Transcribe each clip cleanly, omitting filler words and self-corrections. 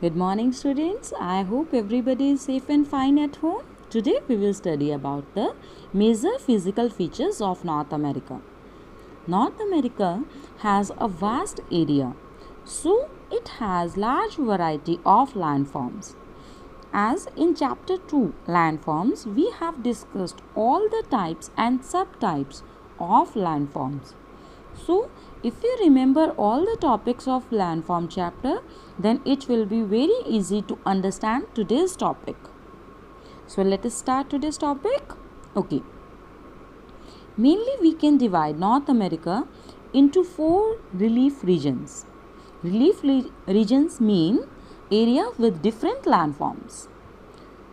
Good morning, students. I hope everybody is safe and fine at home. Today we will study about the major physical features of North America. North America has a vast area, so it has large variety of landforms. As in chapter 2 landforms, we have discussed all the types and subtypes of landforms. So, if you remember all the topics of landform chapter, then it will be very easy to understand today's topic. So, let us start today's topic. Okay. Mainly we can divide North America into 4 relief regions. Relief regions mean area with different landforms.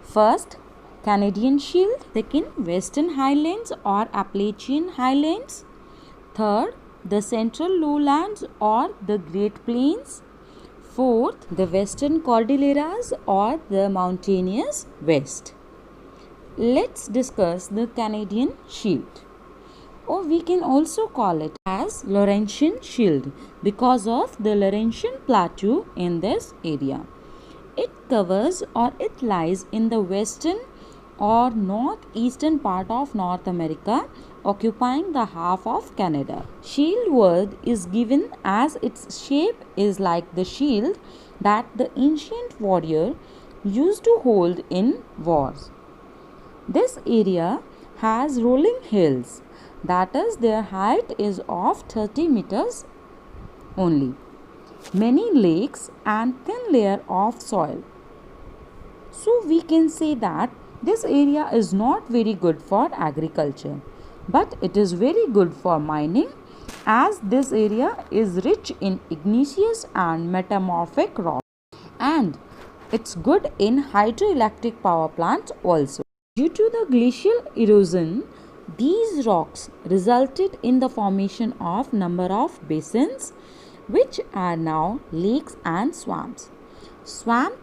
First, Canadian Shield. Second, Western Highlands or Appalachian Highlands. Third, the Central Lowlands or the Great Plains. Fourth, the Western Cordilleras or the Mountainous West. Let's discuss the Canadian Shield, or we can also call it as Laurentian Shield because of the Laurentian Plateau in this area. It covers or it lies in the western or northeastern part of North America, occupying the half of Canada. Shield word is given as its shape is like the shield that the ancient warrior used to hold in wars. This area has rolling hills, that is, their height is of 30 meters only. Many lakes and thin layer of soil. So we can say that this area is not very good for agriculture, but it is very good for mining, as this area is rich in igneous and metamorphic rock, and it's good in hydroelectric power plants also. Due to the glacial erosion, these rocks resulted in the formation of number of basins, which are now lakes and swamps. Swamp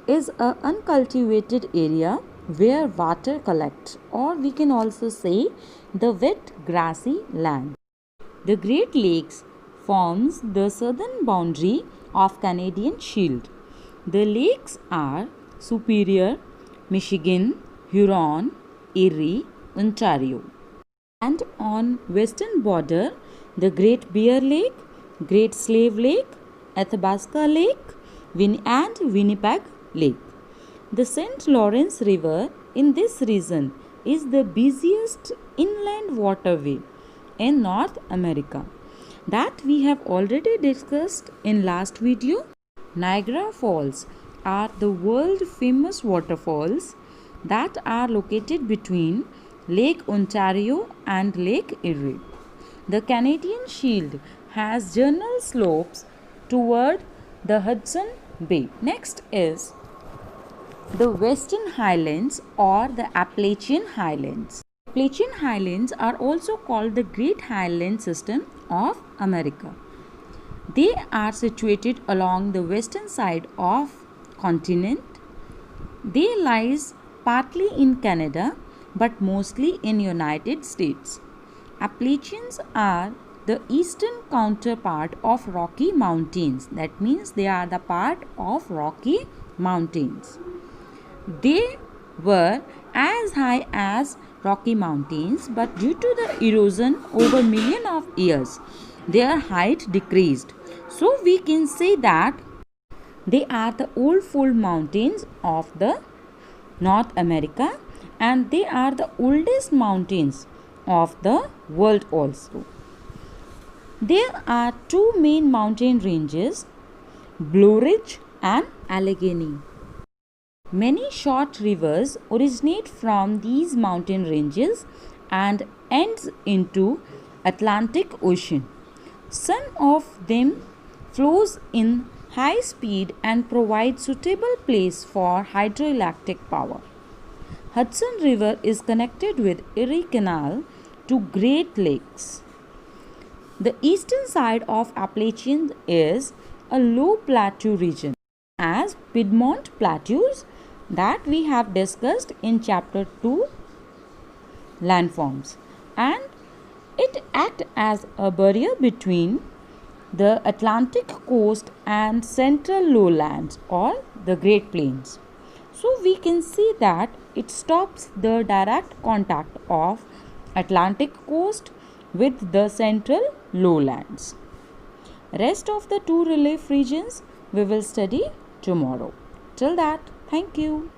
is an uncultivated area where water collects, or we can also say the wet grassy land. The Great Lakes forms the southern boundary of Canadian Shield. The lakes are Superior, Michigan, Huron, Erie, Ontario. And on western border, the Great Bear Lake, Great Slave Lake, Athabasca Lake, and Winnipeg Lake. The St. Lawrence River in this region is the busiest inland waterway in North America that we have already discussed in last video. Niagara Falls are the world famous waterfalls that are located between Lake Ontario and Lake Erie. The Canadian Shield has general slopes toward the Hudson Bay. Next is the Western Highlands or the Appalachian Highlands. Appalachian Highlands are also called the Great Highland System of America. They are situated along the western side of continent. They lies partly in Canada but mostly in United States. Appalachians are the eastern counterpart of Rocky Mountains. That means they are the part of Rocky Mountains. They were as high as Rocky Mountains, but due to the erosion over millions of years, their height decreased. So we can say that they are the old fold mountains of the North America, and they are the oldest mountains of the world also. There are two main mountain ranges, Blue Ridge and Allegheny. Many short rivers originate from these mountain ranges and ends into Atlantic Ocean. Some of them flows in high speed and provide suitable place for hydroelectric power. Hudson River is connected with Erie Canal to Great Lakes. The eastern side of Appalachian is a low plateau region, as Piedmont Plateaus that we have discussed in chapter 2 landforms, and it acts as a barrier between the Atlantic coast and central lowlands or the Great Plains. So we can see that it stops the direct contact of Atlantic coast with the central lowlands. Rest of the two relief regions we will study tomorrow. Till that, thank you.